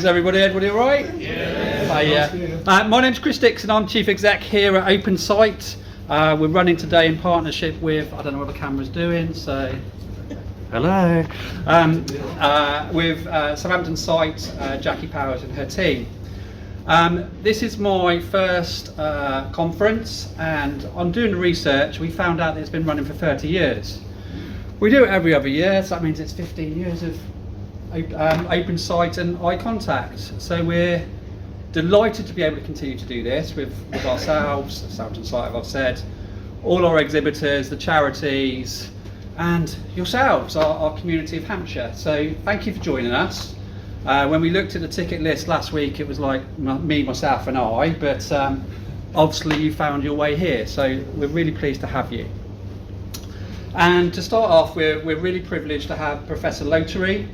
Is everybody all right? Yeah. My name's Chris Dixon. I'm Chief Exec here at Open Sight. We're running today in partnership with, I don't know what the camera's doing, so hello, with Southampton Sight, Jackie Powers and her team. This is my first conference, and on doing the research we found out that it's been running for 30 years. We do it every other year, so that means it's 15 years of open sight and eye contact. So we're delighted to be able to continue to do this with ourselves, Southampton Sight, as I've said, all our exhibitors, the charities, and yourselves, our community of Hampshire. So thank you for joining us. When we looked at the ticket list last week, it was like me, myself and I, but obviously you found your way here, so we're really pleased to have you. And to start off, we're really privileged to have Professor Lotery.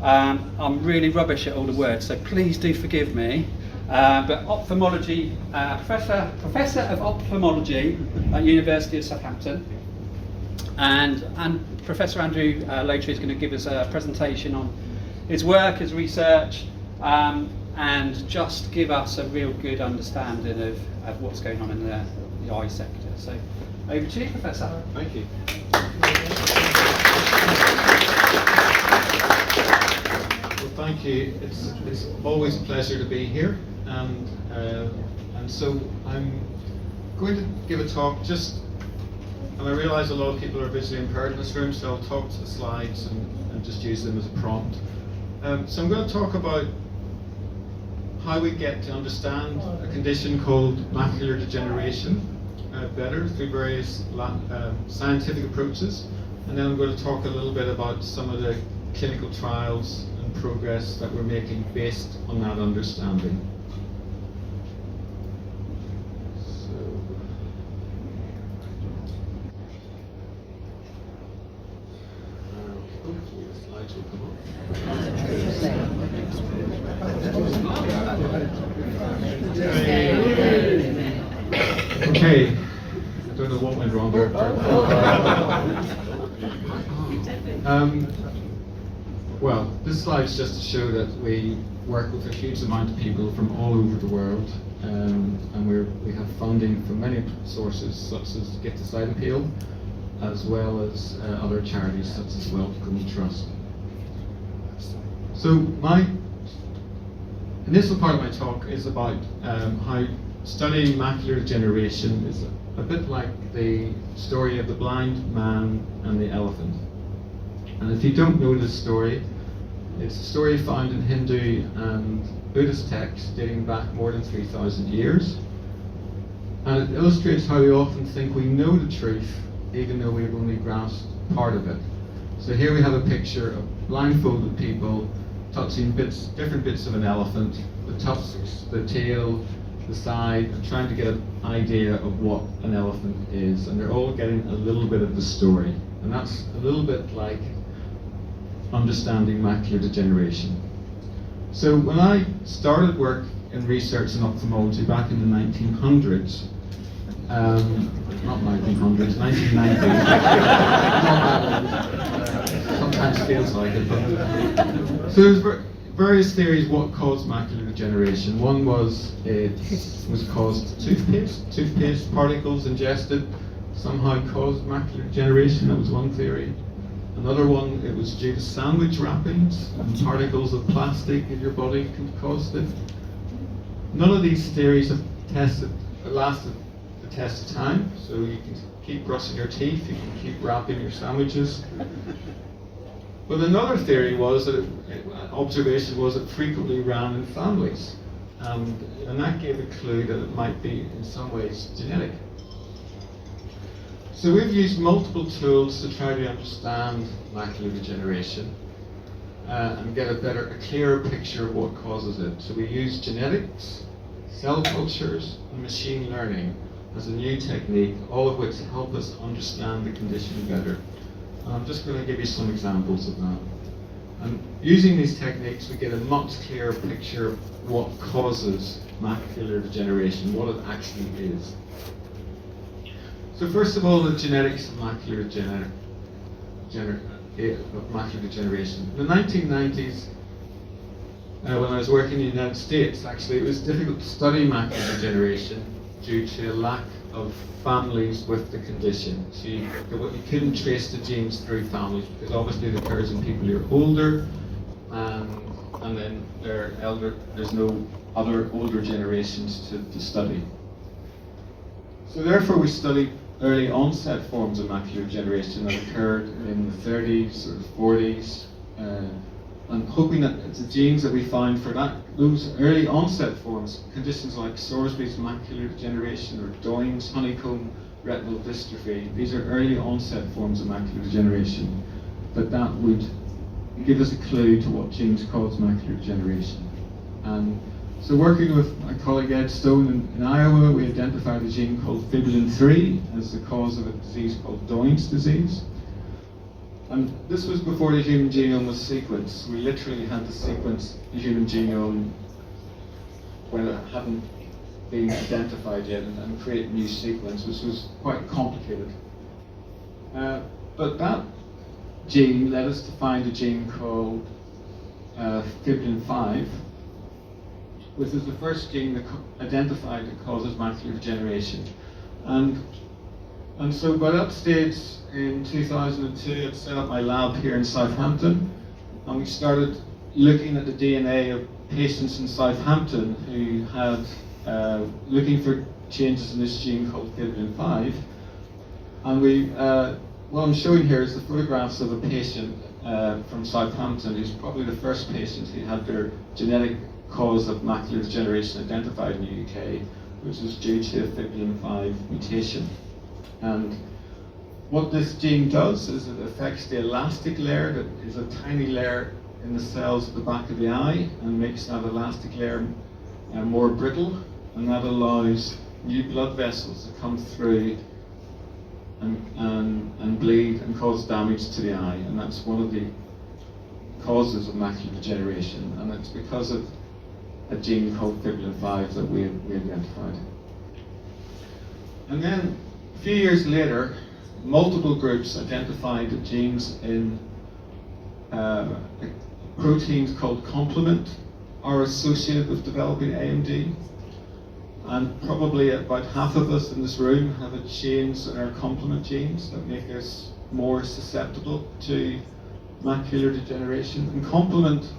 I'm really rubbish at all the words, so please do forgive me. But ophthalmology, Professor of Ophthalmology at University of Southampton, and Professor Andrew Lotery is going to give us a presentation on his work, his research, and just give us a real good understanding of what's going on in the eye sector. So over to you, Professor. Thank you. Well, thank you. It's always a pleasure to be here, and so I'm going to give a talk. And I realise a lot of people are visually impaired in this room, so I'll talk to the slides and just use them as a prompt. So I'm going to talk about how we get to understand a condition called macular degeneration better through various scientific approaches, and then I'm going to talk a little bit about some of the clinical trials and progress that we're making based on that understanding. So, hopefully the slides will come up. Okay, I don't know what went wrong there. Well, this slide's just to show that we work with a huge amount of people from all over the world, and we have funding from many sources, such as Get to Sight Appeal, as well as other charities such as Wellcome Trust. So my initial part of my talk is about how studying macular degeneration is a bit like the story of the blind man and the elephant. And if you don't know this story, it's a story found in Hindu and Buddhist texts dating back more than 3,000 years. And it illustrates how we often think we know the truth, even though we've only grasped part of it. So here we have a picture of blindfolded people touching different bits of an elephant, the tusks, the tail, the side, and trying to get an idea of what an elephant is. And they're all getting a little bit of the story. And that's a little bit like understanding macular degeneration. So when I started work in research in ophthalmology back in the 1900s, not 1900s, 1990s, sometimes feels like it. But so there's various theories what caused macular degeneration. One was it was caused toothpaste particles ingested somehow caused macular degeneration. That was one theory. Another one, it was due to sandwich wrappings and particles of plastic in your body can cause it. None of these theories have lasted the test of time, so you can keep brushing your teeth, you can keep wrapping your sandwiches. But another theory was that observation was it frequently ran in families, and that gave a clue that it might be in some ways genetic. So we've used multiple tools to try to understand macular degeneration and get a clearer picture of what causes it. So we use genetics, cell cultures, and machine learning as a new technique, all of which help us understand the condition better. And I'm just going to give you some examples of that. And using these techniques, we get a much clearer picture of what causes macular degeneration, what it actually is. So first of all, the genetics of macular degeneration. In the 1990s, when I was working in the United States, actually, it was difficult to study macular degeneration due to a lack of families with the condition. So you couldn't trace the genes through families because obviously it occurs in people who are older, and then they're elder. There's no other older generations to study. So therefore, we studied early onset forms of macular degeneration that occurred in the 30s or 40s. And hoping that it's the genes that we find for those early onset forms, conditions like Sorsby's macular degeneration or Doyne's honeycomb retinal dystrophy, these are early onset forms of macular degeneration, that would give us a clue to what genes cause macular degeneration. And so working with my colleague Ed Stone in Iowa, we identified a gene called fibrillin 3 as the cause of a disease called Doyne's disease. And this was before the human genome was sequenced. We literally had to sequence the human genome when it hadn't been identified yet and create a new sequence, which was quite complicated. But that gene led us to find a gene called fibrillin 5, which is the first gene that identified that causes macular degeneration. And so by that stage, in 2002, I'd set up my lab here in Southampton, and we started looking at the DNA of patients in Southampton who had, looking for changes in this gene called fibrillin 5. And what I'm showing here is the photographs of a patient from Southampton who's probably the first patient who had their genetic cause of macular degeneration identified in the UK, which was due to a fibrillin 5 mutation. And what this gene does is it affects the elastic layer, that is a tiny layer in the cells at the back of the eye, and makes that elastic layer more brittle, and that allows new blood vessels to come through and bleed and cause damage to the eye. And that's one of the causes of macular degeneration, and it's because of a gene called fibrillin 5 that we identified. And then a few years later, multiple groups identified that genes in proteins called complement are associated with developing AMD. And probably about half of us in this room have a change in our complement genes that make us more susceptible to macular degeneration. And complement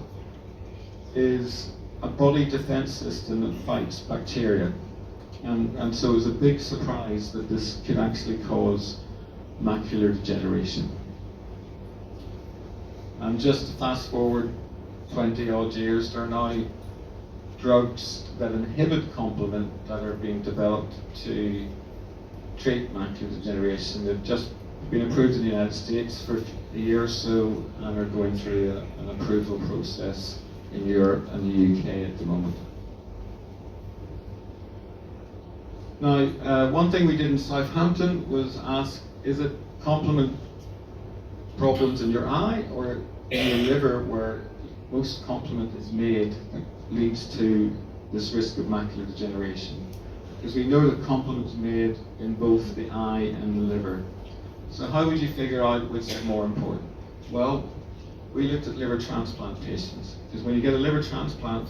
is a body defense system that fights bacteria. And so it was a big surprise that this could actually cause macular degeneration. And just to fast forward 20 odd years, there are now drugs that inhibit complement that are being developed to treat macular degeneration. They've just been approved in the United States for a year or so and are going through an approval process in Europe and the UK at the moment. Now, one thing we did in Southampton was ask, is it complement problems in your eye or in your liver where most complement is made that leads to this risk of macular degeneration? Because we know that complement is made in both the eye and the liver. So how would you figure out which is more important? Well, we looked at liver transplant patients, because when you get a liver transplant,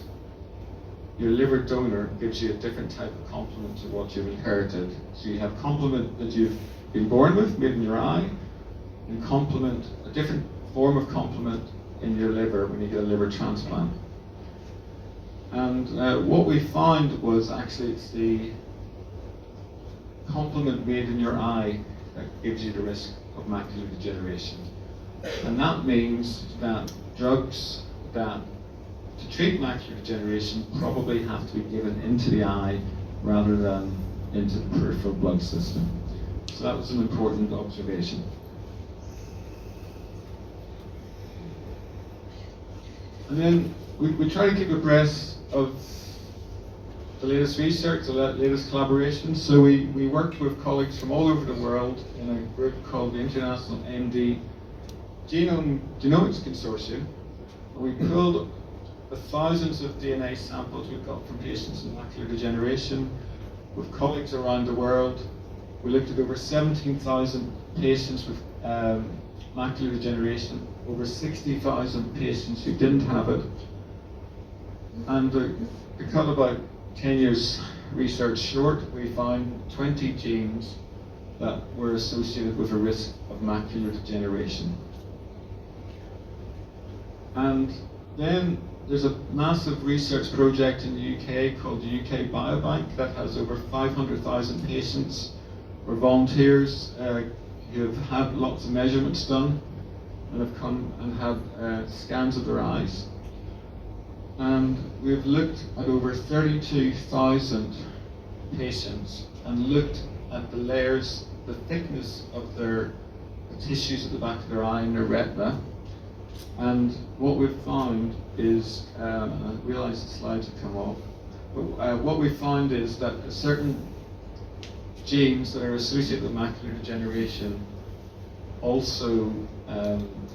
your liver donor gives you a different type of complement to what you've inherited. So you have complement that you've been born with, made in your eye, and complement, a different form of complement in your liver when you get a liver transplant. And what we found was actually it's the complement made in your eye that gives you the risk of macular degeneration. And that means that drugs that to treat macular degeneration probably have to be given into the eye rather than into the peripheral blood system. So that was an important observation. And then we try to keep abreast of the latest research, the latest collaborations. So we worked with colleagues from all over the world in a group called the International AMD Genomics Consortium. We pulled the thousands of DNA samples we've got from patients with macular degeneration with colleagues around the world. We looked at over 17,000 patients with macular degeneration, over 60,000 patients who didn't have it. And to cut about 10 years research short, we found 20 genes that were associated with a risk of macular degeneration. And then there's a massive research project in the UK called the UK Biobank that has over 500,000 patients or volunteers who have had lots of measurements done and have come and had scans of their eyes. And we've looked at over 32,000 patients and looked at the layers, the thickness of the tissues at the back of their eye and their retina. And what we've found is, I realise the slides have come off, but what we found is that certain genes that are associated with macular degeneration also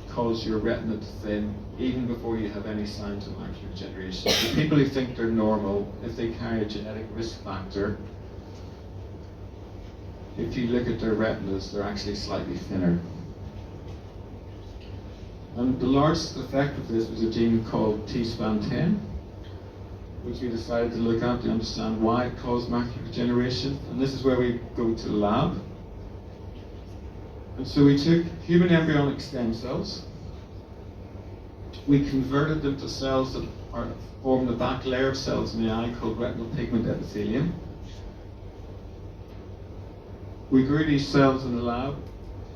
cause your retina to thin even before you have any signs of macular degeneration. So people who think they're normal, if they carry a genetic risk factor, if you look at their retinas, they're actually slightly thinner. And the largest effect of this was a gene called T-span10, which we decided to look at to understand why it caused macular degeneration. And this is where we go to the lab. And so we took human embryonic stem cells, we converted them to cells that form the back layer of cells in the eye called retinal pigment epithelium. We grew these cells in the lab.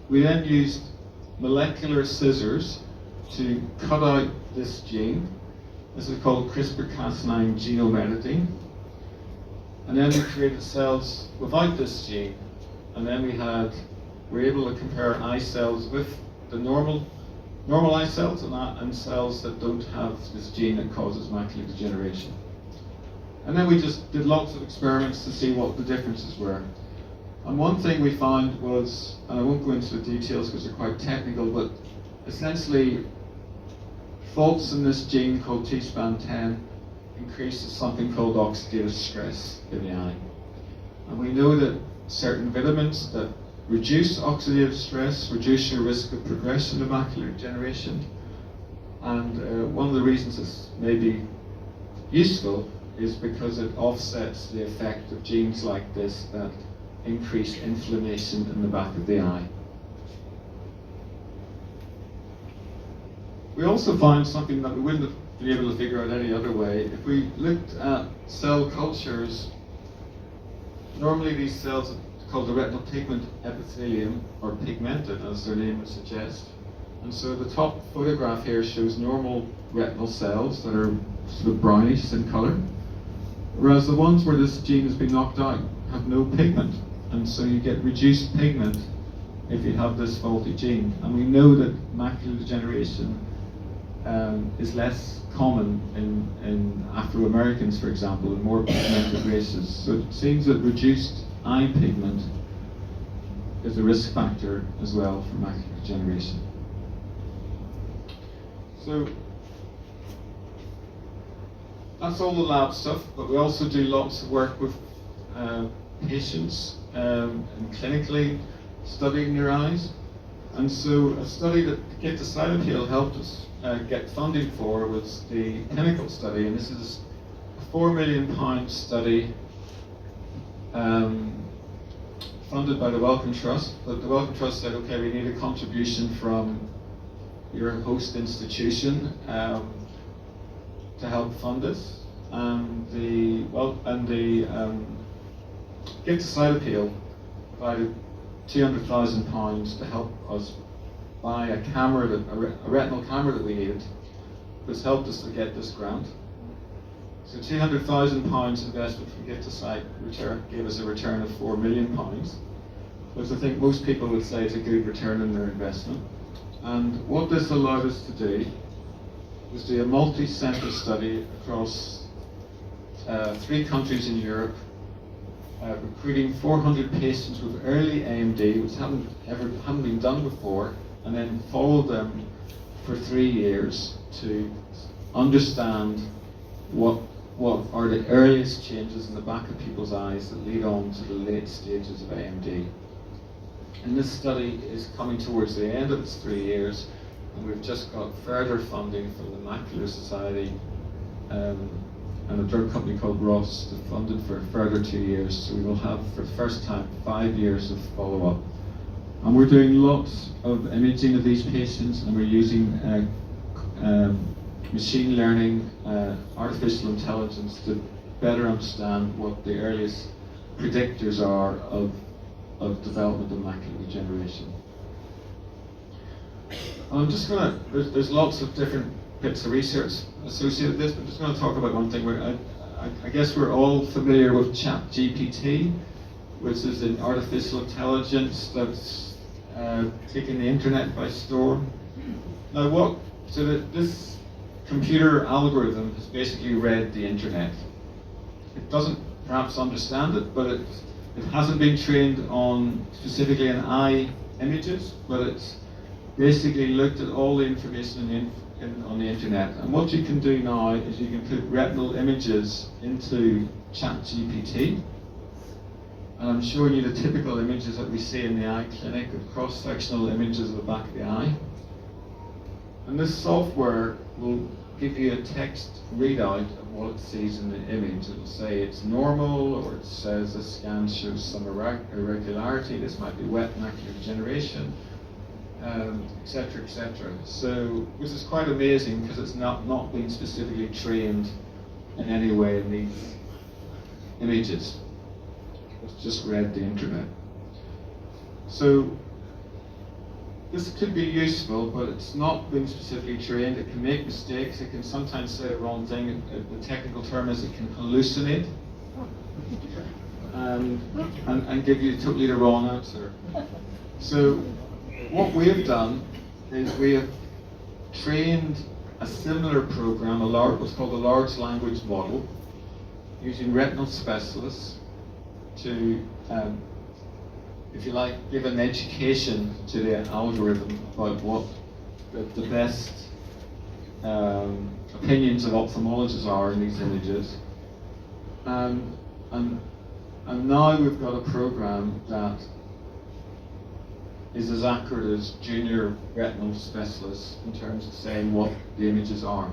We then used molecular scissors to cut out this gene. This is called CRISPR-Cas9 genome editing. And then we created cells without this gene. And then we were able to compare eye cells with the normal eye cells and cells that don't have this gene that causes macular degeneration. And then we just did lots of experiments to see what the differences were. And one thing we found was, and I won't go into the details because they're quite technical, but essentially faults in this gene called T-span10 increases something called oxidative stress in the eye. And we know that certain vitamins that reduce oxidative stress reduce your risk of progression of macular degeneration. And one of the reasons this may be useful is because it offsets the effect of genes like this that increase inflammation in the back of the eye. We also found something that we wouldn't have been able to figure out any other way. If we looked at cell cultures, normally these cells are called the retinal pigment epithelium are pigmented, as their name would suggest. And so the top photograph here shows normal retinal cells that are sort of brownish in colour, whereas the ones where this gene has been knocked out have no pigment. And so you get reduced pigment if you have this faulty gene. And we know that macular degeneration is less common in Afro-Americans, for example, and more pigmented races. So it seems that reduced eye pigment is a risk factor as well for macular degeneration. So that's all the lab stuff, but we also do lots of work with patients and clinically studying their eyes. And so a study that Get to Sight Appeal helped us get funding for was the Pinnacle study, and this is a £4 million study funded by the Wellcome Trust. But the Wellcome Trust said, okay, we need a contribution from your host institution to help fund this. And the Get to Sight Appeal provided £200,000 to help us buy a camera, a retinal camera that we needed, which helped us to get this grant. So £200,000 investment from Get to Sight gave us a return of £4 million, which I think most people would say is a good return on their investment. And what this allowed us to do was do a multi-centre study across 3 countries in Europe, recruiting 400 patients with early AMD, which hadn't been done before, and then followed them for 3 years to understand what are the earliest changes in the back of people's eyes that lead on to the late stages of AMD. And this study is coming towards the end of its 3 years, and we've just got further funding from the Macula Society and a drug company called Ross that funded for a further 2 years. So we will have, for the first time, 5 years of follow-up. And we're doing lots of imaging of these patients, and we're using machine learning, artificial intelligence to better understand what the earliest predictors are of development of macular degeneration. I'm just going to, there's lots of different bits of research associated with this, but I'm just going to talk about one thing. I guess we're all familiar with ChatGPT, which is an artificial intelligence that's taking the internet by storm. Now this computer algorithm has basically read the internet. It doesn't perhaps understand it, but it hasn't been trained on specifically on eye images, but it's basically looked at all the information on the internet. And what you can do now is you can put retinal images into ChatGPT. And I'm showing you the typical images that we see in the eye clinic of cross-sectional images of the back of the eye. And this software will give you a text readout of what it sees in the image. It will say it's normal, or it says the scan shows some irregularity, this might be wet macular degeneration, etc., etc. So, which is quite amazing because it's not been specifically trained in any way in these images. It's just read the internet. So, this could be useful, but it's not been specifically trained. It can make mistakes. It can sometimes say the wrong thing. The technical term is it can hallucinate and give you totally the wrong answer. So what we have done is we have trained a similar program, what's called a large language model, using retinal specialists to if you like, give an education to the algorithm about what the best opinions of ophthalmologists are in these images. And now we've got a program that is as accurate as junior retinal specialists in terms of saying what the images are.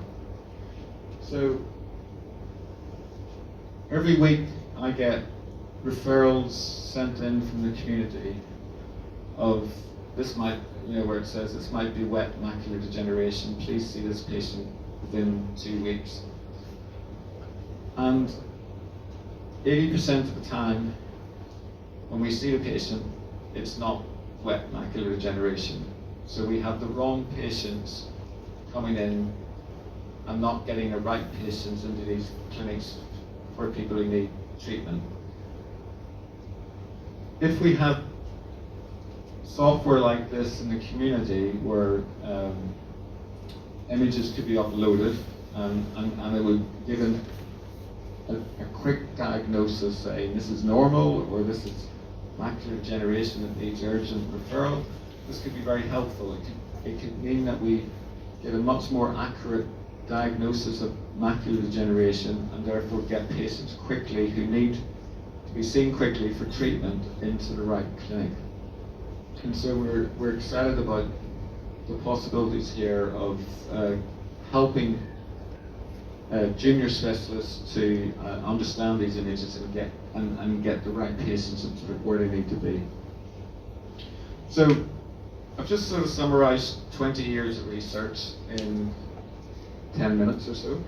So every week I get referrals sent in from the community of this might, where it says this might be wet macular degeneration, please see this patient within 2 weeks. And 80% of the time when we see the patient, it's not wet macular degeneration. So we have the wrong patients coming in and not getting the right patients into these clinics for people who need treatment. If we had software like this in the community where images could be uploaded and it would give a quick diagnosis saying this is normal or this is macular degeneration that needs urgent referral, this could be very helpful. It could mean that we get a much more accurate diagnosis of macular degeneration and therefore get patients quickly who need to be seen quickly for treatment into the right clinic. And so we're excited about the possibilities here of helping junior specialists to understand these images and get the right patients where they need to be. So I've just sort of summarized 20 years of research in 10 minutes or so.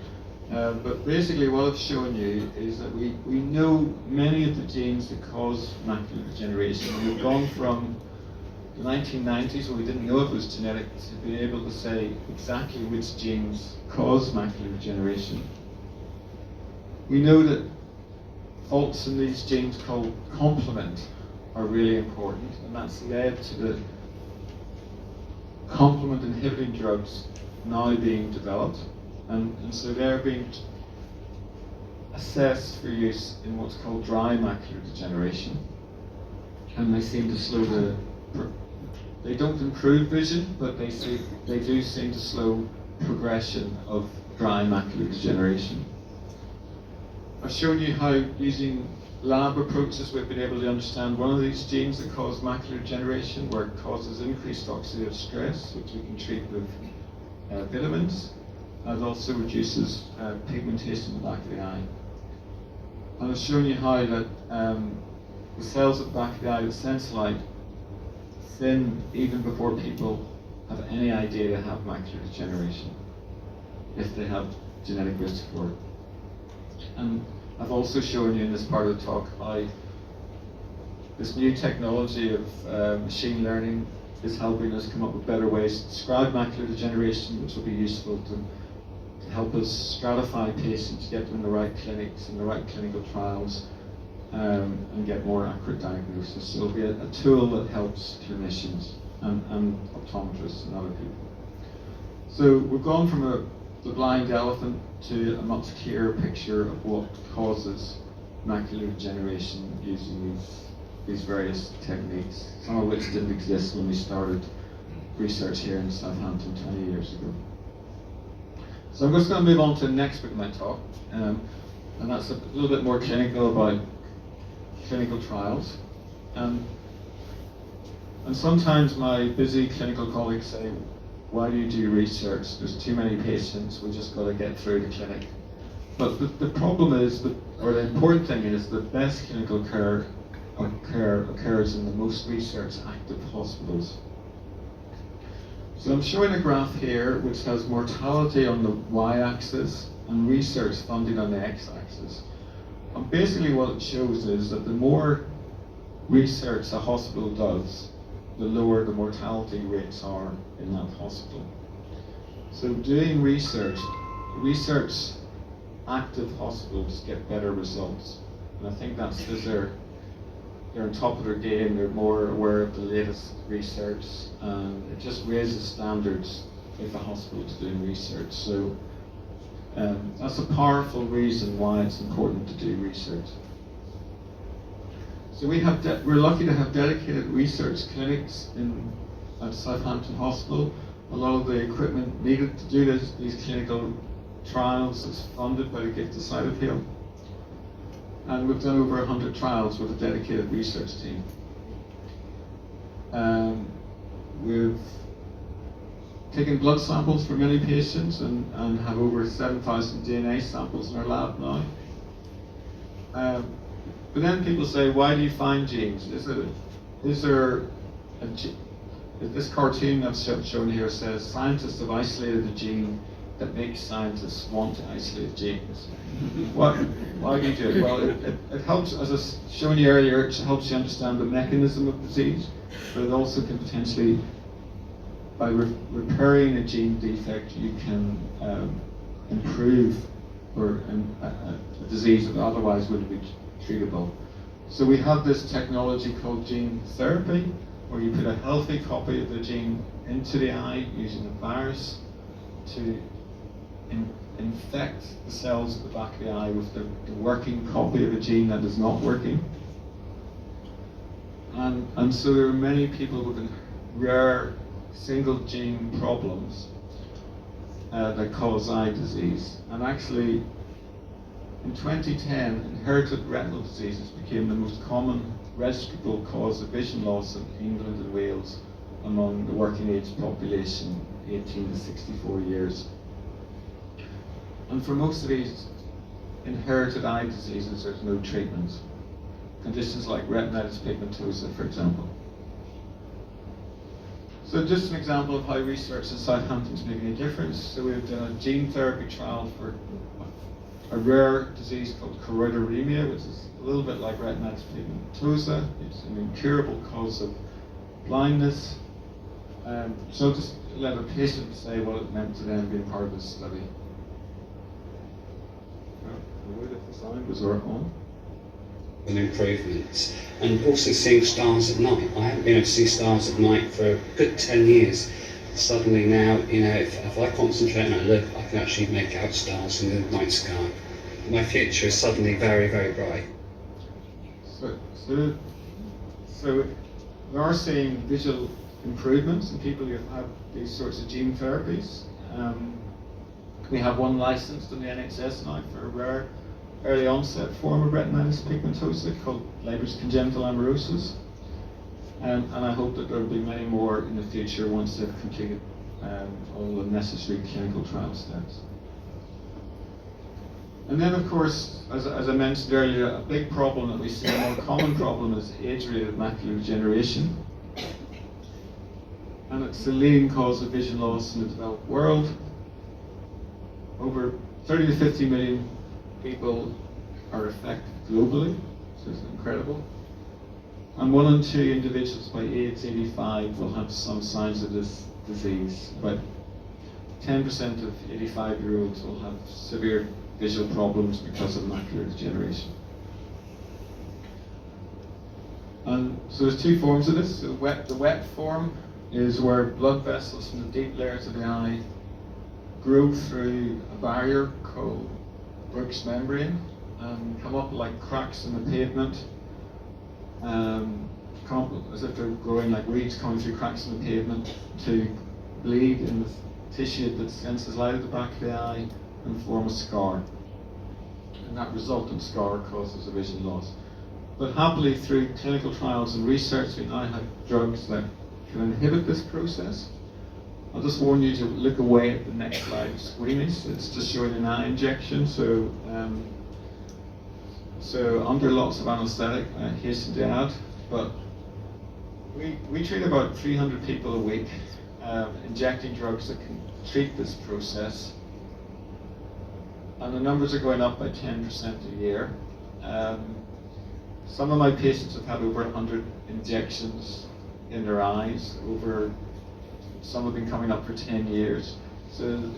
But basically what I've shown you is that we know many of the genes that cause macular degeneration. And we've gone from the 1990s, where we didn't know if it was genetic, to be able to say exactly which genes cause macular degeneration. We know that faults in these genes called complement are really important, and that's led to the complement inhibiting drugs now being developed. And so they're being assessed for use in what's called dry macular degeneration. And they seem to they don't improve vision, but they do seem to slow progression of dry macular degeneration. I've shown you how using lab approaches we've been able to understand one of these genes that cause macular degeneration, where it causes increased oxidative stress, which we can treat with vitamins. and it also reduces pigmentation in the back of the eye. And I've shown you how that the cells at the back of the eye, the sense light, thin even before people have any idea they have macular degeneration, if they have genetic risk for it. And I've also shown you in this part of the talk how this new technology of machine learning is helping us come up with better ways to describe macular degeneration, which will be useful to help us stratify patients, get them in the right clinics and the right clinical trials, and get more accurate diagnosis. So it'll be a tool that helps clinicians and optometrists and other people. So we've gone from the blind elephant to a much clearer picture of what causes macular degeneration using these various techniques, some of which didn't exist when we started research here in Southampton 20 years ago. So I'm just going to move on to the next bit of my talk, and that's a little bit more clinical about clinical trials. And sometimes my busy clinical colleagues say, why do you do research? There's too many patients, we just got to get through the clinic. But the problem is, or the important thing is, the best clinical care occurs in the most research active hospitals. So I'm showing a graph here which has mortality on the y-axis and research funding on the x-axis. And basically what it shows is that the more research a hospital does, the lower the mortality rates are in that hospital. So doing research active hospitals get better results. And I think that's because they're on top of their game, they're more aware of the latest research, and it just raises standards if a hospital is doing research. So that's a powerful reason why it's important to do research. So we're lucky to have dedicated research clinics at Southampton Hospital. A lot of the equipment needed to do these clinical trials is funded by the gift of sight appeal. And we've done over 100 trials with a dedicated research team. We've taken blood samples for many patients and have over 7,000 DNA samples in our lab now. But then people say, why do you find genes? This cartoon I've shown here says scientists have isolated a gene that makes scientists want to isolate genes. Why do you do it? Well, it helps, as I was showing you earlier, it helps you understand the mechanism of disease, but it also can potentially, by repairing a gene defect, you can improve a disease that otherwise wouldn't be treatable. So we have this technology called gene therapy, where you put a healthy copy of the gene into the eye using a virus to infect the cells at the back of the eye with the working copy of a gene that is not working. And so there are many people with rare single gene problems that cause eye disease. And actually, in 2010, inherited retinal diseases became the most common registrable cause of vision loss in England and Wales among the working age population, 18 to 64 years. And for most of these inherited eye diseases, there's no treatment. Conditions like retinitis pigmentosa, for example. So just an example of how research in Southampton is making a difference. So we've done a gene therapy trial for a rare disease called choroideremia, which is a little bit like retinitis pigmentosa. It's an incurable cause of blindness. So just let a patient say what it meant to them being part of this study. If the sound was on. And improvements, and also seeing stars at night. I haven't been able to see stars at night for a good 10 years. Suddenly now, if I concentrate and I look, I can actually make out stars in the night sky. My future is suddenly very, very bright. So we are seeing visual improvements in people who have had these sorts of gene therapies. We have one licensed in the NHS now for a rare early onset form of retinitis pigmentosa called Leber's congenital amaurosis. And I hope that there will be many more in the future once they've completed all the necessary clinical trial steps. And then, of course, as I mentioned earlier, a big problem that we see, a more common problem, is age-related macular degeneration. And it's the leading cause of vision loss in the developed world. Over 30 to 50 million people are affected globally, so it's incredible. And 1 in 2 individuals by age 85 will have some signs of this disease. About 10% of 85-year-olds will have severe visual problems because of macular degeneration. And so there's 2 forms of this. So the wet form is where blood vessels from the deep layers of the eye grow through a barrier called Bruch's membrane and come up like cracks in the pavement, come up as if they're growing like weeds coming through cracks in the pavement to bleed in the tissue that senses light at the back of the eye and form a scar. And that resultant scar causes a vision loss. But happily, through clinical trials and research, we now have drugs that can inhibit this process. I'll just warn you to look away at the next slide. It's squeamish. It's just showing an eye injection. So under lots of anaesthetic, I hasten to add, but we treat about 300 people a week, injecting drugs that can treat this process. And the numbers are going up by 10% a year. Some of my patients have had over 100 injections in their eyes. Some have been coming up for 10 years. So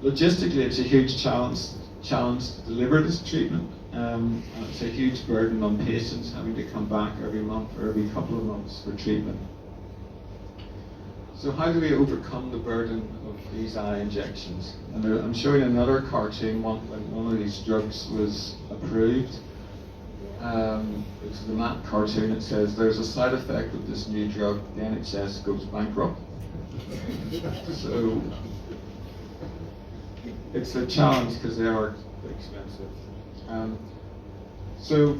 logistically, it's a huge challenge to deliver this treatment. And it's a huge burden on patients having to come back every month or every couple of months for treatment. So how do we overcome the burden of these eye injections? And I'm showing another cartoon when one of these drugs was approved. It's the map cartoon. It says there's a side effect of this new drug, the NHS goes bankrupt. So it's a challenge because they are expensive. So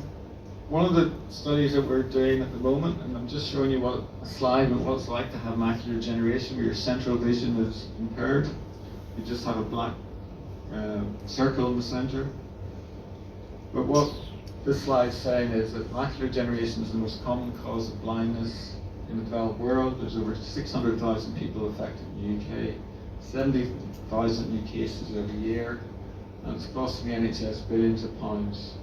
one of the studies that we're doing at the moment, and I'm just showing you a slide of what it's like to have macular degeneration where your central vision is impaired. You just have a black circle in the center. But what this slide is saying is that macular degeneration is the most common cause of blindness in the developed world. There's over 600,000 people affected in the UK, 70,000 new cases every year, and it's costing the NHS billions of pounds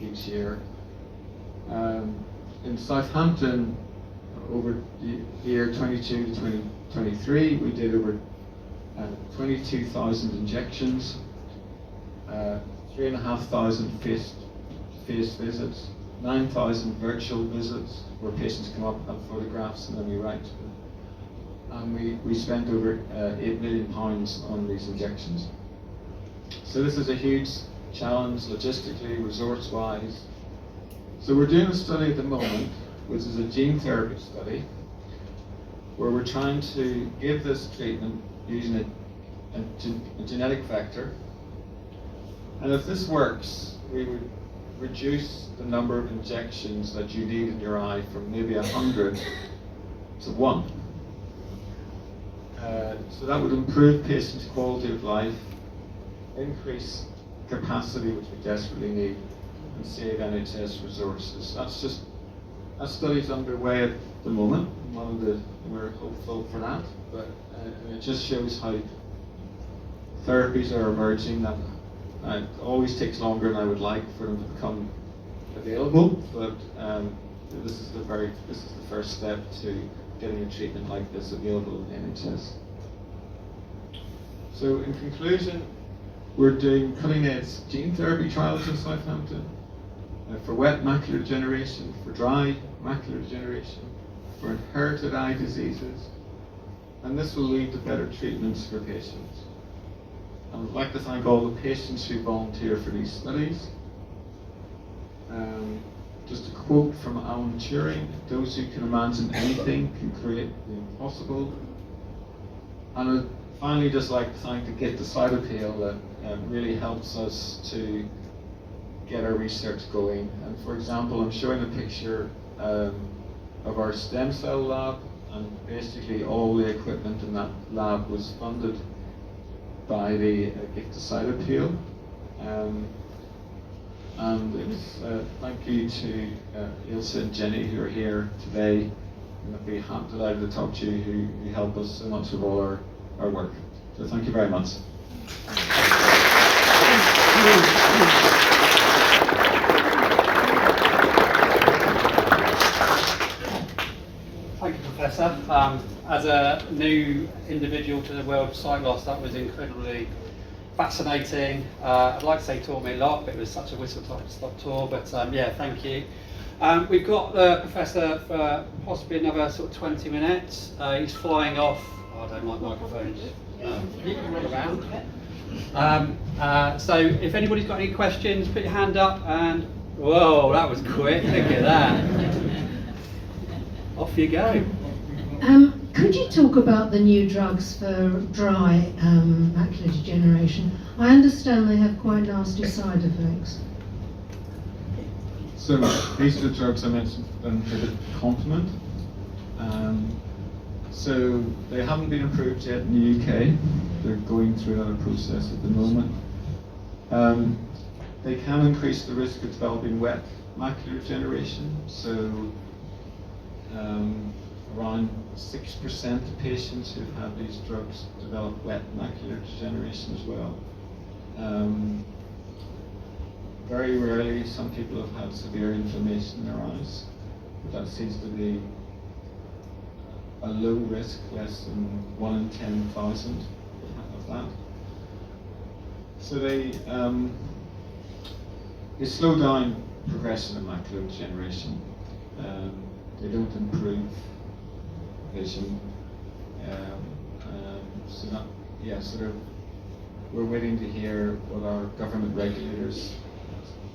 each year. In Southampton, over the year 22 to 2023, we did over 22,000 injections, 3,500 face-to-face visits, 9,000 virtual visits where patients come up, have photographs, and then we write to them. And we spent over £8 million on these injections. So this is a huge challenge logistically, resource-wise. So we're doing a study at the moment, which is a gene therapy study, where we're trying to give this treatment using a genetic vector. And if this works, we would reduce the number of injections that you need in your eye from maybe 100 to 1. So that would improve patients' quality of life, increase capacity, which we desperately need, and save NHS resources. That study's underway at the moment. We're hopeful for that, but it just shows how therapies are emerging that it always takes longer than I would like for them to become available, but this is the first step to getting a treatment like this available in the NHS. So in conclusion, we're doing cutting-edge gene therapy trials in Southampton for wet macular degeneration, for dry macular degeneration, for inherited eye diseases, and this will lead to better treatments for patients. I would like to thank all the patients who volunteer for these studies. Just a quote from Alan Turing: "Those who can imagine anything can create the impossible." And I'd finally just like to thank the Gift of Sight Appeal that really helps us to get our research going. And for example, I'm showing a picture of our stem cell lab, and basically all the equipment in that lab was funded by the gift aside appeal. And it's, thank you to Ilse and Jenny who are here today. And I'd be delighted to talk to you who help us so much with all our work. So thank you very much. Thank you, Professor. As a new individual to the world of sight loss, that was incredibly fascinating. I'd like to say taught me a lot, but it was such a whistle-stop tour. But yeah, thank you. We've got the Professor for possibly another sort of 20 minutes. He's flying off. Oh, I don't like microphones. You can run around. So if anybody's got any questions, put your hand up. And whoa, that was quick. Look at that. Off you go. Could you talk about the new drugs for dry macular degeneration? I understand they have quite nasty side effects. So these are the drugs I mentioned that inhibit complement. So they haven't been approved yet in the UK. They're going through another process at the moment. They can increase the risk of developing wet macular degeneration. So around 6% of patients who've had these drugs develop wet macular degeneration as well. Very rarely, some people have had severe inflammation in their eyes, but that seems to be a low risk, less than 1 in 10,000 of that. So they slow down progression of macular degeneration. They don't improve vision. So that, yeah, sort of, we're waiting to hear what our government regulators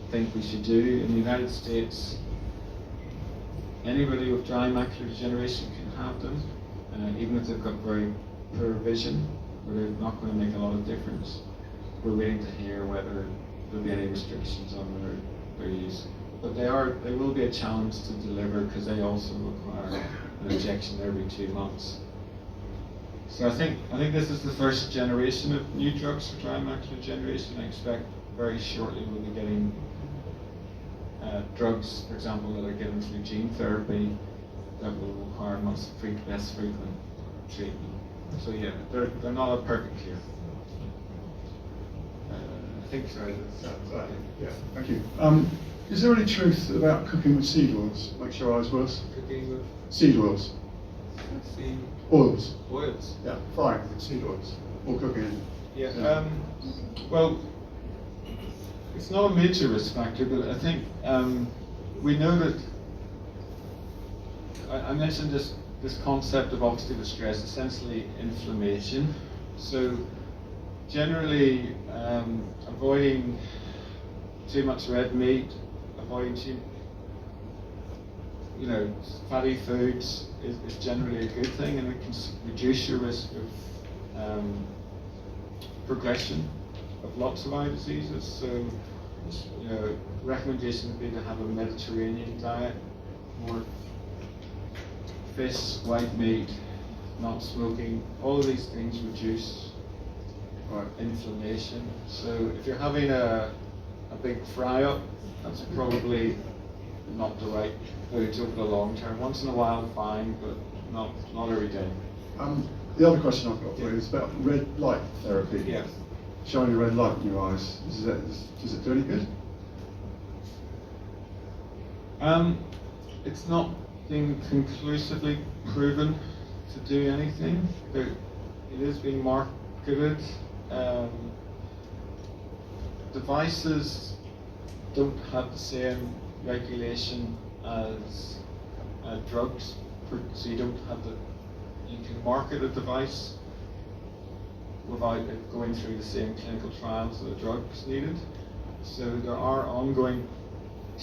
think we should do. In the United States, anybody with dry macular degeneration can have them, even if they've got very poor vision, but they're not going to make a lot of difference. We're waiting to hear whether there'll be any restrictions on their use. But they will be a challenge to deliver because they also require an injection every 2 months. So I think this is the first generation of new drugs for dry macular degeneration. I expect very shortly we'll be getting drugs, for example, that are given through gene therapy that will require much less frequent treatment. So yeah, they're not a perfect cure. I think so. Yeah, thank you. Is there any truth about cooking with seed oils makes your eyes worse? Cooking with Seed oils. seed Oils. oils. Yeah, frying with seed oils. Or cooking. Yeah. Well, it's not a major risk factor, but I think we know that. I mentioned this concept of oxidative stress, essentially inflammation. So generally, avoiding too much red meat, avoiding fatty foods is generally a good thing, and it can reduce your risk of progression of lots of eye diseases. So, recommendation would be to have a Mediterranean diet, more fish, white meat, not smoking. All of these things reduce inflammation. So if you're having a big fry up, that's probably not the right food over the long term. Once in a while, fine, but not every day. The other question I've got for you is about red light therapy. Yeah. Shining red light in your eyes. Does it do any good? It's not been conclusively proven to do anything. It is being marketed. Devices don't have the same regulation as drugs, so you can market a device without it going through the same clinical trials that a drug is needed. So there are ongoing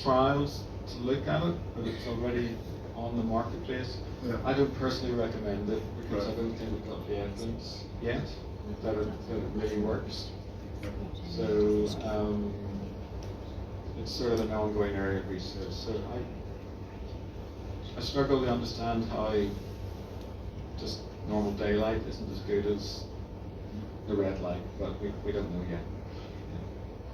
trials to look at it, but it's already on the marketplace. Yeah. I don't personally recommend it because I don't think we've got the evidence yet that it really works. So it's sort of an ongoing area of research. So I struggle to understand how just normal daylight isn't as good as the red light, but we don't know yet.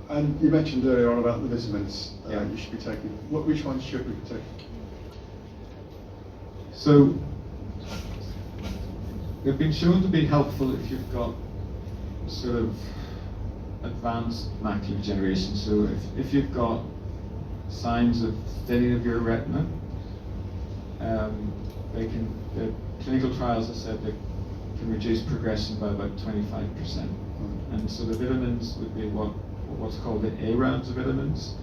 And you mentioned earlier on about the vitamins Yeah. you should be taking. Which ones should we be taking? So they've been shown to be helpful if you've got sort of advanced macular degeneration. So if you've got signs of thinning of your retina, the clinical trials have said they can reduce progression by about 25%. And so the vitamins would be what's called the ARADS vitamins.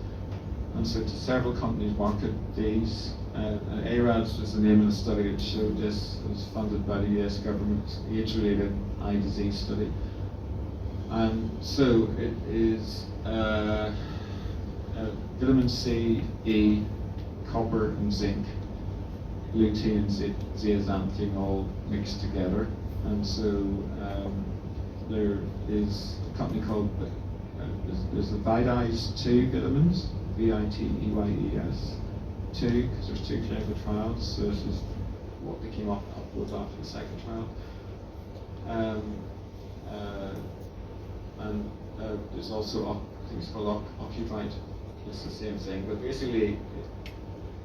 And so several companies market these. And ARADS was the name of the study that showed this. It was funded by the US government's age-related eye disease study. And so it is vitamin C, E, copper and zinc, lutein and zeaxanthin all mixed together. And so there is a company called, there's the Viteyes 2 vitamins, VITEYES 2, because there's 2 clinical trials. So this is what they came up with after the second trial. And there's also, I think it's called Ocuvite. It's the same thing, but basically,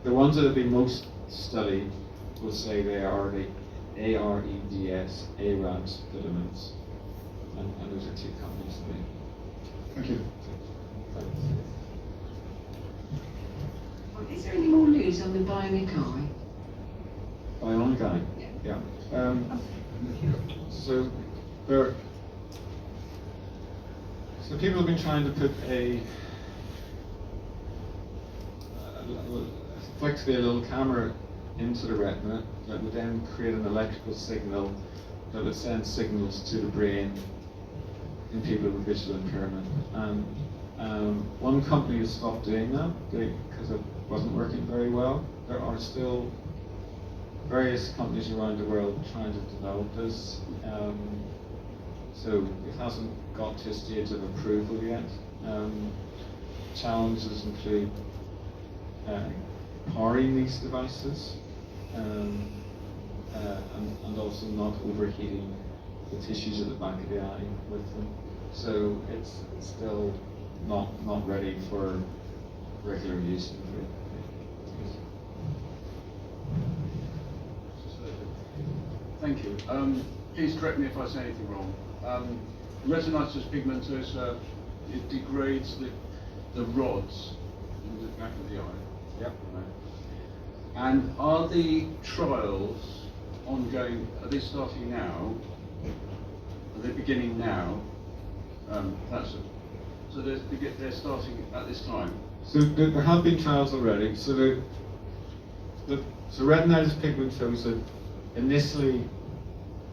the ones that have been most studied will say they are the AREDS, ARADS vitamins, and those are 2 companies to me. Thank you. Is there any more news on the bionic eye? Bionic eye? Yeah. So people have been trying to put effectively a little camera into the retina that would then create an electrical signal that would send signals to the brain in people with visual impairment. And one company has stopped doing that because it wasn't working very well. There are still various companies around the world trying to develop this. So it hasn't got to a stage of approval yet. Challenges include powering these devices and also not overheating the tissues at the back of the eye with them. So it's still not ready for regular use. Thank you. Please correct me if I say anything wrong. Retinitis pigmentosa, it degrades the rods in the back of the eye. Yep. Right. And are the trials ongoing? Are they starting now? Are they beginning now? So they're starting at this time. So there have been trials already. So so retinitis pigmentosa initially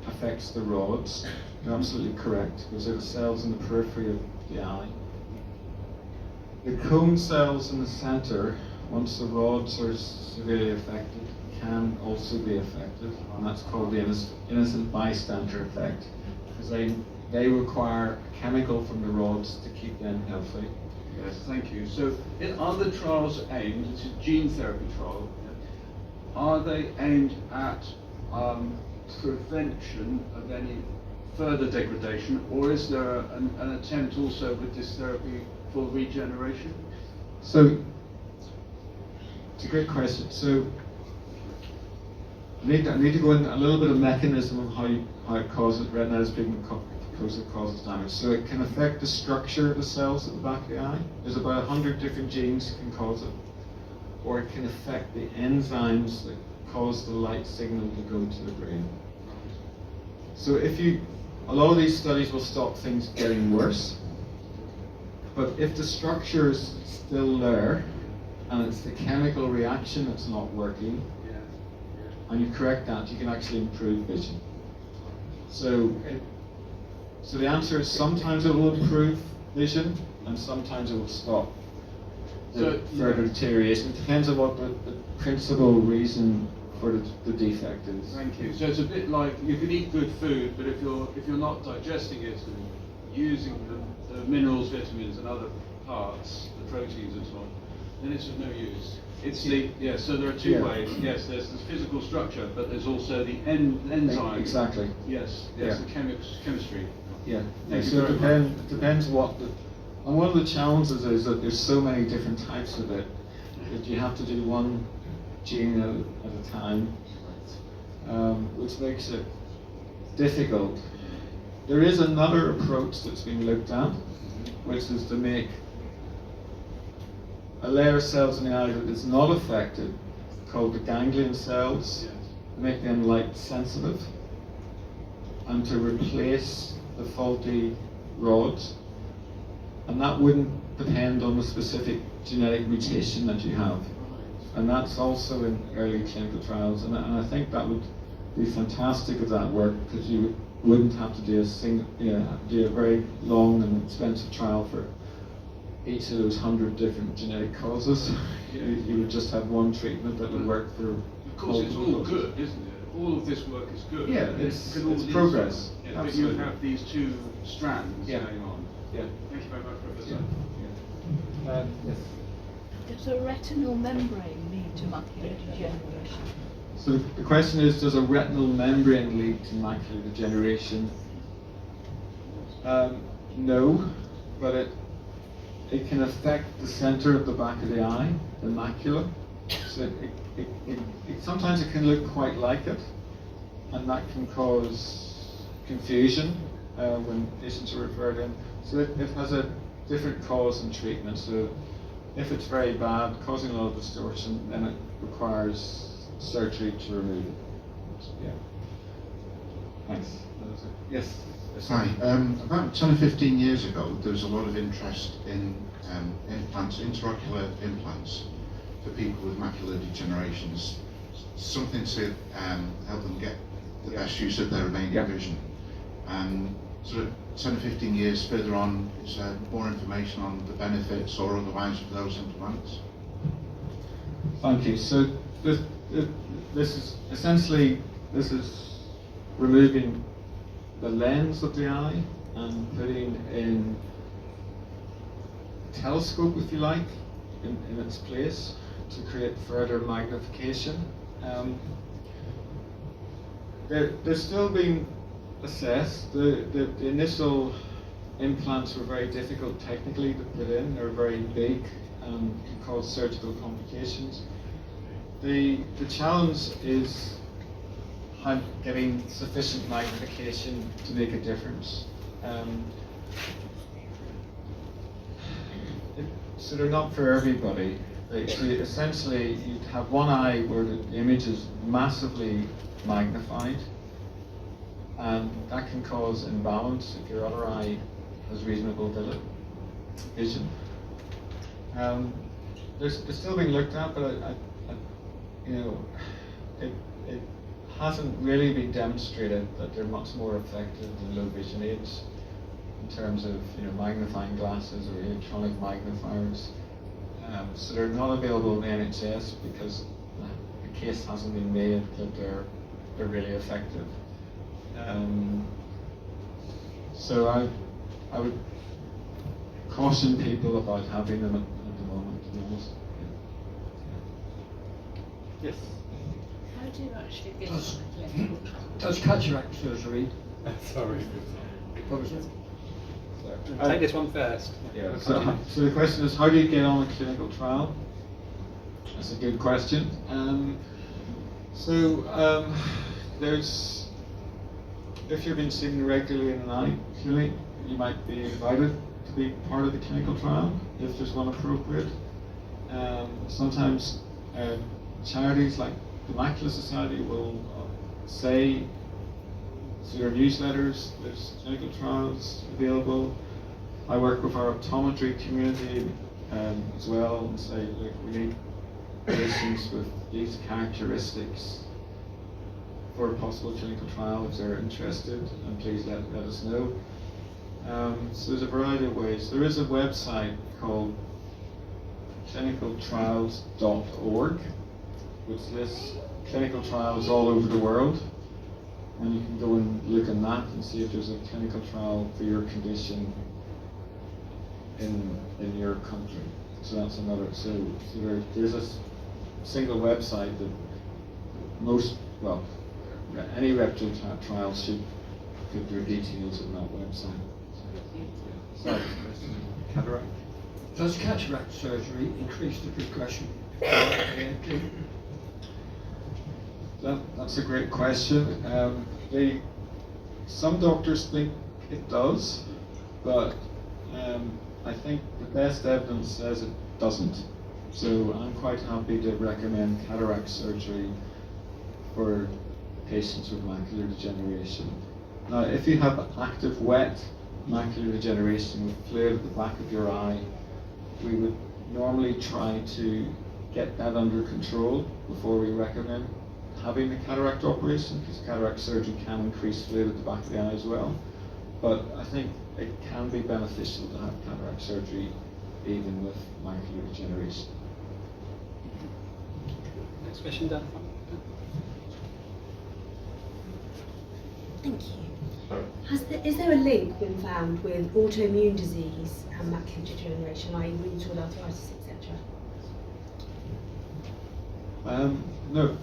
affects the rods. You're absolutely correct, because they're the cells in the periphery of the eye. The cone cells in the center, once the rods are severely affected, can also be affected, and that's called the innocent bystander effect, because they require a chemical from the rods to keep them healthy. Yes, thank you. So are the trials aimed, it's a gene therapy trial, are they aimed at prevention of any further degradation, or is there an attempt also with this therapy for regeneration? So it's a great question. So I need to go into a little bit of mechanism of how it causes retinitis pigmentosa causes damage. So it can affect the structure of the cells at the back of the eye. There's about 100 different genes that can cause it, or it can affect the enzymes that cause the light signal to go to the brain. So a lot of these studies will stop things getting worse, but if the structure is still there and it's the chemical reaction that's not working, and you correct that, you can actually improve vision. So the answer is sometimes it will improve vision and sometimes it will stop the further deterioration. It depends on what the principal reason for the defect is. Thank you. So it's a bit like you can eat good food, but if you're not digesting it and using the minerals, vitamins and other parts, the proteins and so on, then it's of no use. It's the, so there are two ways. Yes, there's the physical structure, but there's also the enzyme. Exactly. Yes, Yeah. the chemistry. Yeah. Thank you So very much. it depends what the, and one of the challenges is that there's so many different types of it that you have to do one gene at a time, which makes it difficult. There is another approach that's been looked at, which is to make a layer of cells in the eye that is not affected, called the ganglion cells, make them light sensitive, and to replace the faulty rods. And that wouldn't depend on the specific genetic mutation that you have. And that's also in early clinical trials. And I think that would be fantastic if that worked, because you wouldn't have to do do a very long and expensive trial for each of those 100 different genetic causes. You would just have one treatment that would work for. Of course, it's all good, isn't it? All of this work is good. Yeah, it's progress. Yeah, but you have these two strands going on. Yeah. Thank you very much, Professor. Yes. Does a retinal membrane lead to macular degeneration? So the question is, does a retinal membrane lead to macular degeneration? No, but it can affect the center of the back of the eye, the macula. So sometimes it can look quite like it, and that can cause confusion when patients are referred in. So it has a different cause and treatment. So if it's very bad, causing a lot of distortion, then it requires surgery to remove it. Yeah. Thanks. Yes. Hi. About 10 or 15 years ago, there was a lot of interest in implants, intraocular implants for people with macular degenerations, something to help them get the best use of their remaining vision. Sort of 10 or 15 years further on, is there more information on the benefits or otherwise of those implants? Thank you. So this is essentially removing the lens of the eye and putting in a telescope, if you like, in its place to create further magnification. They're still being assessed. The initial implants were very difficult technically to put in. They're very big and can cause surgical complications. The challenge is getting sufficient magnification to make a difference. So they're not for everybody. Essentially, you'd have one eye where the image is massively magnified, and that can cause imbalance if your other eye has reasonable vision. They're still being looked at, but it hasn't really been demonstrated that they're much more effective than low vision aids in terms of magnifying glasses or electronic magnifiers. So they're not available in the NHS because the case hasn't been made that they're really effective. So I would caution people about having them at the moment, to be honest. Yes. How do you actually get on a clinical trial? Does cataract surgery? Sorry. So, Take this one first. Yeah. So the question is, how do you get on a clinical trial? That's a good question. If you've been seen regularly in an eye clinic, you might be invited to be part of the clinical trial if there's one appropriate. Sometimes charities like the Macula Society will say through their newsletters there's clinical trials available. I work with our optometry community as well and say, look, we need patients with these characteristics for a possible clinical trial if they're interested, and please let us know. So there's a variety of ways. There is a website called clinicaltrials.org, which lists clinical trials all over the world, and you can go and look on that and see if there's a clinical trial for your condition in your country. So that's another. So there's a single website that any retinal trial should put their details on that website. So, cataract. Does cataract surgery increase the progression? That's a great question. Some doctors think it does, but I think the best evidence says it doesn't. So I'm quite happy to recommend cataract surgery for patients with macular degeneration. Now, if you have active wet macular degeneration with fluid at the back of your eye, we would normally try to get that under control before we recommend having the cataract operation, because cataract surgery can increase fluid at the back of the eye as well. But I think it can be beneficial to have cataract surgery even with macular degeneration. Next question, Dan. Thank you. Is there a link been found with autoimmune disease and macular degeneration, i.e. rheumatoid arthritis, etc.? No.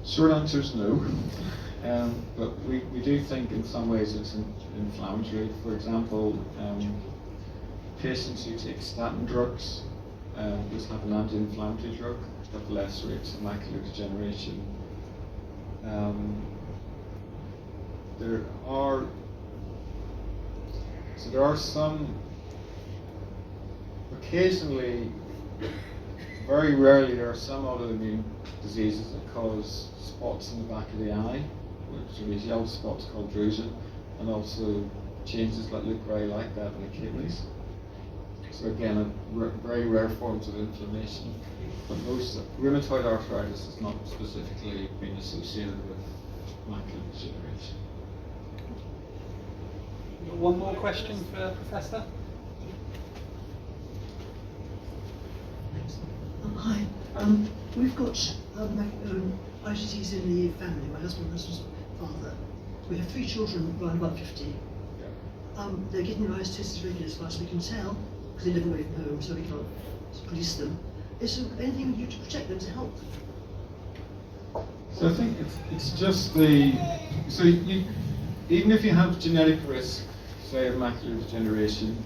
Short answer is no. But we do think in some ways it's inflammatory. For example, patients who take statin drugs just have an anti-inflammatory drug, have less rates of macular degeneration. There are some, occasionally, very rarely, there are some autoimmune diseases that cause spots in the back of the eye, which are these yellow spots called drusen, and also changes that look very like that in the kidneys. So again, very rare forms of inflammation, but most rheumatoid arthritis has not specifically been associated with macular degeneration. One more question for Professor. Hi. We've got IGTs in the family. My husband was father. We have 3 children around about 50. They're getting their eyes tested regularly as far as we can tell, because they live away from home, so we can't police them. Is there anything we do to protect them, to help them? So I think it's just even if you have genetic risk, say of macular degeneration,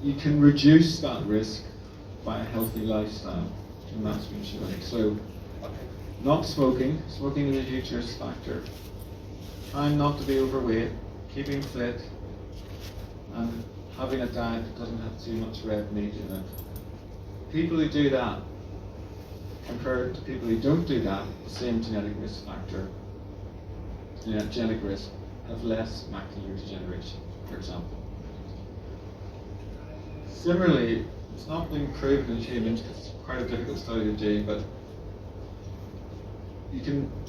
you can reduce that risk by a healthy lifestyle, and that's been shown. So, not smoking. Smoking is a huge risk factor. Trying not to be overweight, keeping fit, and having a diet that doesn't have too much red meat in it. People who do that, compared to people who don't do that, the same genetic risk factor, genetic risk, have less macular degeneration, for example. Similarly, it's not been proven in humans because it's quite a difficult study to do, but you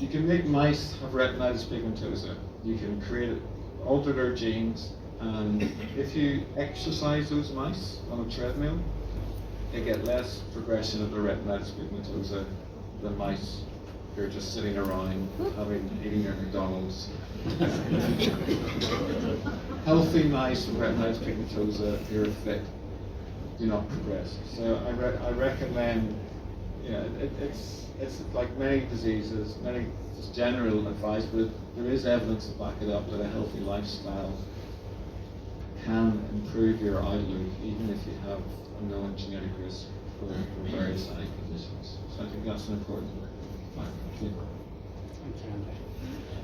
can make mice have retinitis pigmentosa. You can alter their genes, and if you exercise those mice on a treadmill, they get less progression of their retinitis pigmentosa than mice who are just sitting around eating their McDonald's. Healthy mice with retinitis pigmentosa who are fit do not progress. So I recommend, it's like many diseases, many just general advice, but there is evidence to back it up that a healthy lifestyle can improve your outlook, even if you have a known genetic risk for various eye conditions. So I think that's an important factor. Thank you,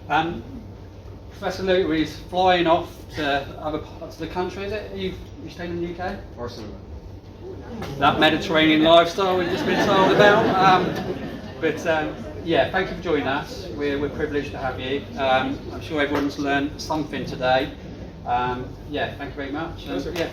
Andy. Professor Lotery is flying off to other parts of the country, is it? Are you staying in the UK? Barcelona. That Mediterranean lifestyle we've just been told about. Yeah, thank you for joining us. We're privileged to have you. I'm sure everyone's learned something today. Yeah, thank you very much. And, yeah.